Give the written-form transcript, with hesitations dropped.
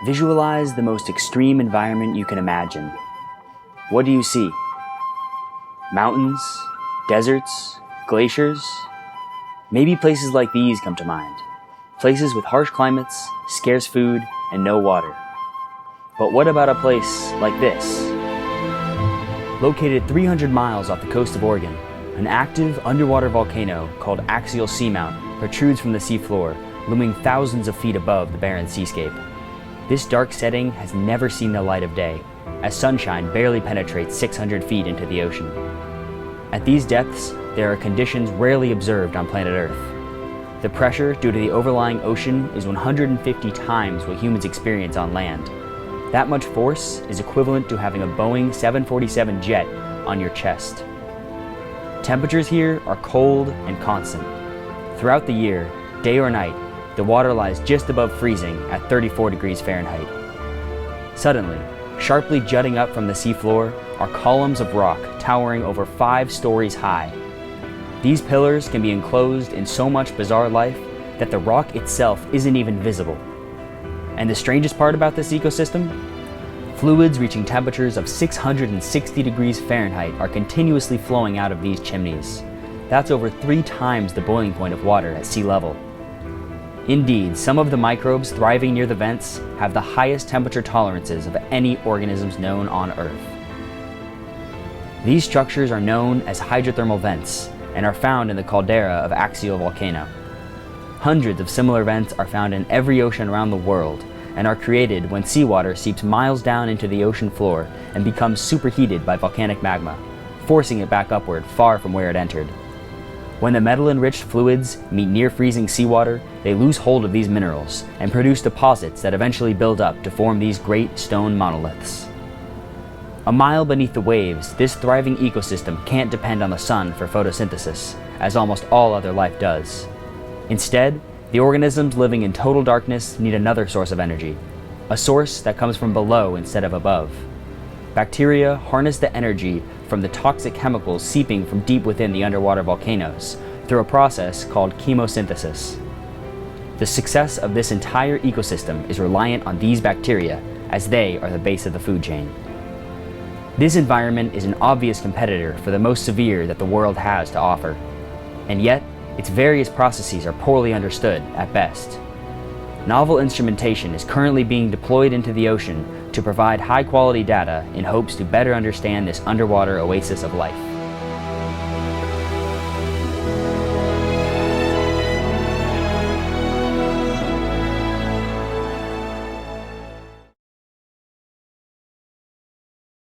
Visualize the most extreme environment you can imagine. What do you see? Mountains, deserts, glaciers? Maybe places like these come to mind. Places with harsh climates, scarce food, and no water. But what about a place like this? Located 300 miles off the coast of Oregon, an active underwater volcano called Axial Seamount protrudes from the seafloor, looming thousands of feet above the barren seascape. This dark setting has never seen the light of day, as sunshine barely penetrates 600 feet into the ocean. At these depths, there are conditions rarely observed on planet Earth. The pressure due to the overlying ocean is 150 times what humans experience on land. That much force is equivalent to having a Boeing 747 jet on your chest. Temperatures here are cold and constant. Throughout the year, day or night, the water lies just above freezing at 34 degrees Fahrenheit. Suddenly, sharply jutting up from the seafloor are columns of rock towering over 5 stories high. These pillars can be enclosed in so much bizarre life that the rock itself isn't even visible. And the strangest part about this ecosystem? Fluids reaching temperatures of 660 degrees Fahrenheit are continuously flowing out of these chimneys. That's over 3 times the boiling point of water at sea level. Indeed, some of the microbes thriving near the vents have the highest temperature tolerances of any organisms known on Earth. These structures are known as hydrothermal vents and are found in the caldera of Axial Volcano. Hundreds of similar vents are found in every ocean around the world and are created when seawater seeps miles down into the ocean floor and becomes superheated by volcanic magma, forcing it back upward far from where it entered. When the metal-enriched fluids meet near-freezing seawater, they lose hold of these minerals and produce deposits that eventually build up to form these great stone monoliths. A mile beneath the waves, this thriving ecosystem can't depend on the sun for photosynthesis, as almost all other life does. Instead, the organisms living in total darkness need another source of energy, a source that comes from below instead of above. Bacteria harness the energy from the toxic chemicals seeping from deep within the underwater volcanoes through a process called chemosynthesis. The success of this entire ecosystem is reliant on these bacteria, as they are the base of the food chain. This environment is an obvious competitor for the most severe that the world has to offer, and yet its various processes are poorly understood at best. Novel instrumentation is currently being deployed into the ocean to provide high-quality data in hopes to better understand this underwater oasis of life.